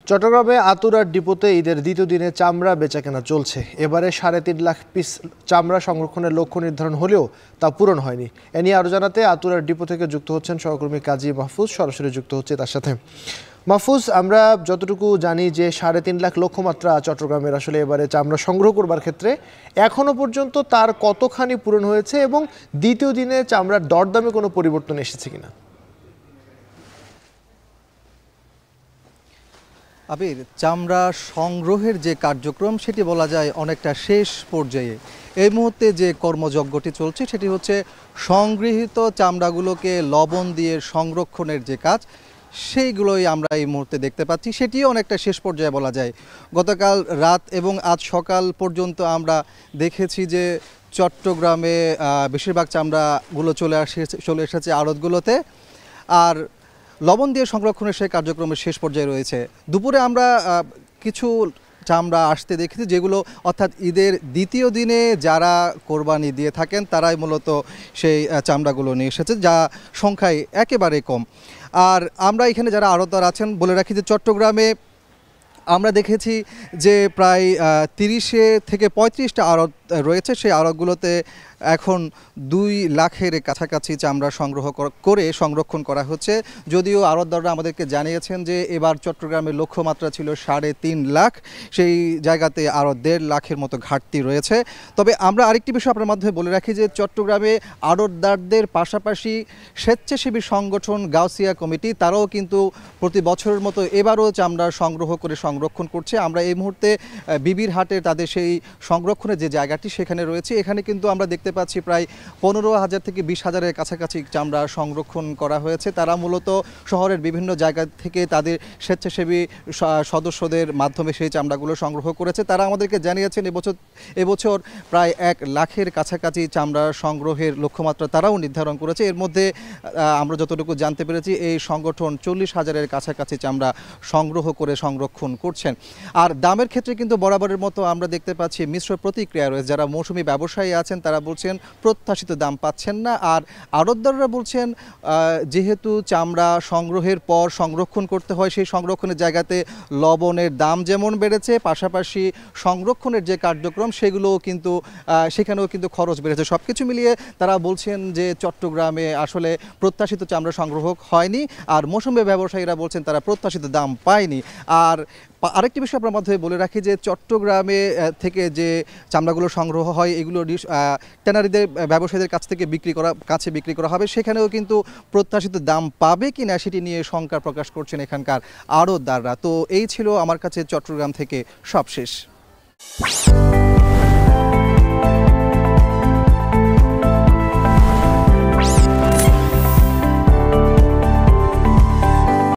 চট্টগ্রামে আতুরার ডিপোতে ঈদের দ্বিতীয় দিনে চামড়া বেচাকেনা চলছে। এবারে 3.5 লাখ পিস চামড়া সংরক্ষণের লক্ষ্য নির্ধারণ হলেও তা পূরণ হয়নি। এ নিয়ে আরও জানাতে আতুরার ডিপো থেকে যুক্ত হচ্ছেন সহকর্মী কাজী মাহফুজ, সরাসরি যুক্ত হচ্ছে তার সাথে। মাহফুজ, আমরা যতটুকু জানি যে 3.5 লাখ লক্ষ্যমাত্রা চট্টগ্রামের আসলে এবারে চামড়া সংগ্রহ করবার ক্ষেত্রে এখনো পর্যন্ত তার কতখানি পূরণ হয়েছে এবং দ্বিতীয় দিনে চামড়ার দরদামে কোনো পরিবর্তন এসেছে কিনা? আবির, চামড়া সংগ্রহের যে কার্যক্রম সেটি বলা যায় অনেকটা শেষ পর্যায়ে। এই মুহূর্তে যে কর্মযজ্ঞটি চলছে সেটি হচ্ছে সংগৃহীত চামড়াগুলোকে লবণ দিয়ে সংরক্ষণের যে কাজ, সেইগুলোই আমরা এই মুহূর্তে দেখতে পাচ্ছি। সেটিও অনেকটা শেষ পর্যায়ে বলা যায়। গতকাল রাত এবং আজ সকাল পর্যন্ত আমরা দেখেছি যে চট্টগ্রামে বেশিরভাগ চামড়াগুলো চলে এসেছে আড়তগুলোতে, আর লবণ দিয়ে সংরক্ষণের সেই কার্যক্রমের শেষ পর্যায়ে রয়েছে। দুপুরে আমরা কিছু চামড়া আসতে দেখেছি, যেগুলো অর্থাৎ ঈদের দ্বিতীয় দিনে যারা কোরবানি দিয়ে থাকেন তারাই মূলত সেই চামড়াগুলো নিয়ে এসেছে, যা সংখ্যায় একেবারে কম। আর আমরা এখানে যারা আড়তদার আছেন বলে রাখি যে চট্টগ্রামে আমরা দেখেছি যে প্রায় 30 থেকে 35টা আড়ত রয়েছে। সেই আড়তগুলোতে এখন 2 লাখের কাছাকাছি চামড়া সংরক্ষণ করা হচ্ছে। যদিও আড়তদাররা আমাদেরকে জানিয়েছেন যে এবার চট্টগ্রামের লক্ষ্যমাত্রা ছিল 3.5 লাখ, সেই জায়গাতে আরও 1.5 লাখের মতো ঘাটতি রয়েছে। তবে আমরা আরেকটি বিষয় আপনার মাধ্যমে বলে রাখি যে চট্টগ্রামে আড়তদারদের পাশাপাশি স্বেচ্ছাসেবী সংগঠন গাউসিয়া কমিটি, তারাও কিন্তু প্রতি বছরের মতো এবারও চামড়া সংরক্ষণ করছে। আমরা এই মুহূর্তে বিবির হাটে তাদের সেই সংরক্ষণের যে জায়গাটি সেখানে রয়েছে। এখানে কিন্তু আমরা দেখতে পাচ্ছি প্রায় 15,000 থেকে 20,000-এর কাছাকাছি চামড়া সংরক্ষণ করা হয়েছে। তারা মূলত শহরের বিভিন্ন জায়গা থেকে তাদের স্বেচ্ছাসেবী সদস্যদের মাধ্যমে সেই চামড়াগুলো সংগ্রহ করেছে। তারা আমাদেরকে জানিয়েছেন এবছর প্রায় 1 লাখের কাছাকাছি চামড়া সংগ্রহের লক্ষ্যমাত্রা তারাও নির্ধারণ করেছে। এর মধ্যে আমরা যতটুকু জানতে পেরেছি এই সংগঠন 40,000-এর কাছাকাছি চামড়া সংরক্ষণ করছেন। আর দামের ক্ষেত্রে কিন্তু বরাবরের মতো আমরা দেখতে পাচ্ছি মিশ্র প্রতিক্রিয়া রয়েছে। যারা মৌসুমি ব্যবসায়ী আছেন তারা বলছেন প্রত্যাশিত দাম পাচ্ছেন না, আর আড়তদাররা বলছেন যেহেতু চামড়া সংগ্রহের পর সংরক্ষণ করতে হয়, সেই সংরক্ষণের জায়গাতে লবণের দাম যেমন বেড়েছে, পাশাপাশি সংরক্ষণের যে কার্যক্রম সেখানেও কিন্তু খরচ বেড়েছে। সব কিছু মিলিয়ে তারা বলছেন যে চট্টগ্রামে আসলে প্রত্যাশিত চামড়া সংগ্রহ হয়নি, আর মৌসুমি ব্যবসায়ীরা বলছেন তারা প্রত্যাশিত দাম পায়নি। আর আরেকটি বিষয় আপনার মধ্যে বলে রাখি যে চট্টগ্রামে থেকে যে চামড়াগুলো সংগ্রহ হয় এগুলো ট্যানারিদের ব্যবসায়ীদের কাছে বিক্রি করা হবে। সেখানেও কিন্তু প্রত্যাশিত দাম পাবে কিনা সেটি নিয়ে শঙ্কা প্রকাশ করছেন এখানকার আড়তদাররা। তো এই ছিল আমার কাছে চট্টগ্রাম থেকে সবশেষ।